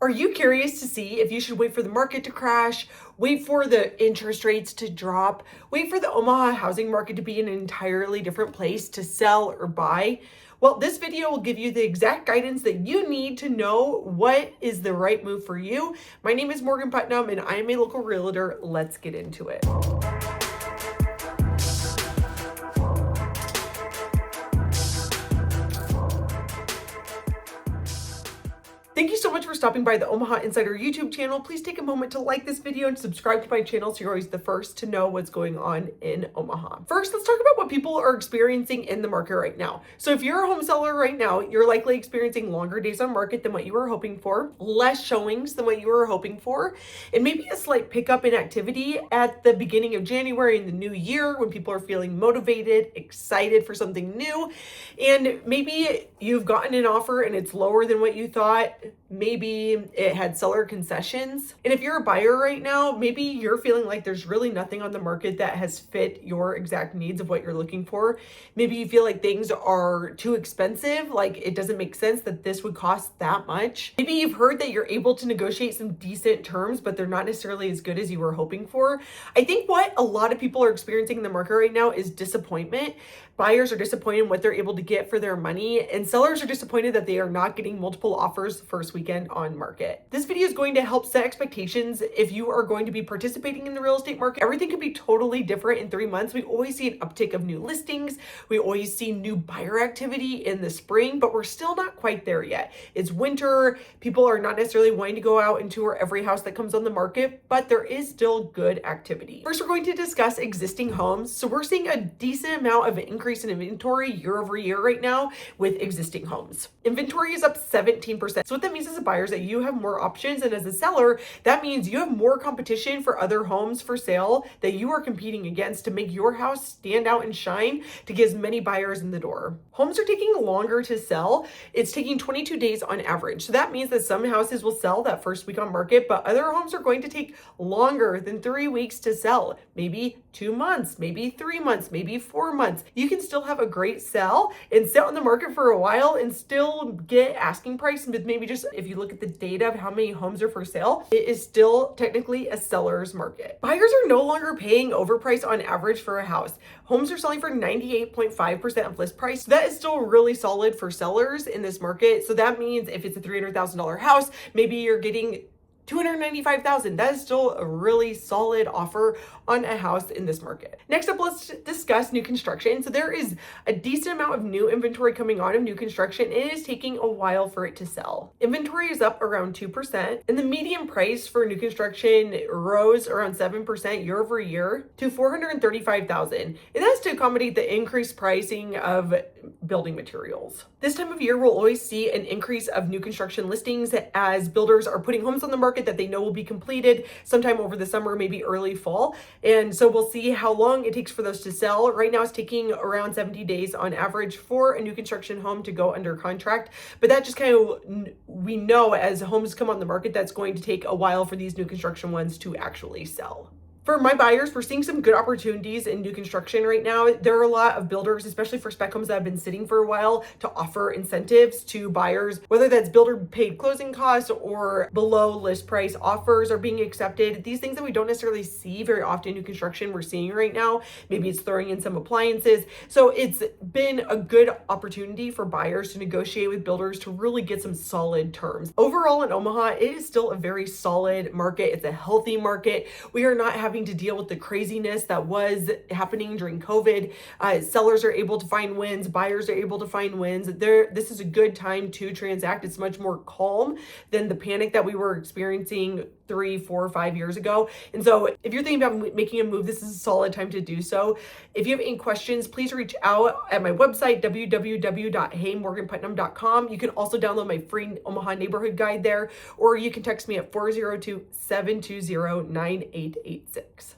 Are you curious to see if you should wait for the market to crash, wait for the interest rates to drop, wait for the Omaha housing market to be in an entirely different place to sell or buy? Well, this video will give you the exact guidance that you need to know what is the right move for you. My name is Morgan Putnam and I am a local realtor. Let's get into it. Thank you so much for stopping by the Omaha Insider YouTube channel. Please take a moment to like this video and subscribe to my channel so you're always the first to know what's going on in Omaha. First, let's talk about what people are experiencing in the market right now. So if you're a home seller right now, you're likely experiencing longer days on market than what you were hoping for, less showings than what you were hoping for, and maybe a slight pickup in activity at the beginning of January in the new year when people are feeling motivated, excited for something new, and maybe you've gotten an offer and it's lower than what you thought. Maybe it had seller concessions. And if you're a buyer right now, maybe you're feeling like there's really nothing on the market that has fit your exact needs of what you're looking for. Maybe you feel like things are too expensive, like it doesn't make sense that this would cost that much. Maybe you've heard that you're able to negotiate some decent terms, but they're not necessarily as good as you were hoping for. I think what a lot of people are experiencing in the market right now is disappointment. Buyers are disappointed in what they're able to get for their money, and sellers are disappointed that they are not getting multiple offers the first weekend on market. This video is going to help set expectations if you are going to be participating in the real estate market. Everything could be totally different in 3 months. We always see an uptick of new listings. We always see new buyer activity in the spring, but we're still not quite there yet. It's winter. People are not necessarily wanting to go out and tour every house that comes on the market, but there is still good activity. First, we're going to discuss existing homes. So we're seeing a decent amount of increase in inventory year over year right now with existing homes. Inventory is up 17%. So what that means as a buyer is that you have more options, and as a seller, that means you have more competition for other homes for sale that you are competing against to make your house stand out and shine to get as many buyers in the door. Homes are taking longer to sell. It's taking 22 days on average. So that means that some houses will sell that first week on market, but other homes are going to take longer than 3 weeks to sell. Maybe 2 months, maybe 3 months, maybe 4 months. You can still have a great sell and sit on the market for a while and still get asking price, but maybe just if you look at the data of how many homes are for sale, it is still technically a seller's market. Buyers are no longer paying overpriced on average for a house. Homes are selling for 98.5% of list price. So that is still really solid for sellers in this market. So that means if it's a $300,000 house, maybe you're getting $295,000. That is still a really solid offer on a house in this market. Next up, let's discuss new construction. So there is a decent amount of new inventory coming on of new construction. It is taking a while for it to sell. Inventory is up around 2%, and the median price for new construction rose around 7% year over year to $435,000. And that's to accommodate the increased pricing of building materials. This time of year, we'll always see an increase of new construction listings as builders are putting homes on the market that they know will be completed sometime over the summer, maybe early fall. And so we'll see how long it takes for those to sell. Right now, it's taking around 70 days on average for a new construction home to go under contract. But that just kind of, we know as homes come on the market, that's going to take a while for these new construction ones to actually sell. For my buyers, we're seeing some good opportunities in new construction right now. There are a lot of builders, especially for spec homes that have been sitting for a while, to offer incentives to buyers, whether that's builder paid closing costs or below list price offers are being accepted. These things that we don't necessarily see very often in new construction, we're seeing right now. Maybe it's throwing in some appliances. So it's been a good opportunity for buyers to negotiate with builders to really get some solid terms. Overall in Omaha, it is still a very solid market. It's a healthy market. We are not having to deal with the craziness that was happening during COVID. Sellers are able to find wins, buyers are able to find wins. This is a good time to transact. It's much more calm than the panic that we were experiencing 3, 4, 5 years ago. And so if you're thinking about making a move, this is a solid time to do so. If you have any questions, please reach out at my website, www.heymorganputnam.com. You can also download my free Omaha neighborhood guide there, or you can text me at 402-720-9886.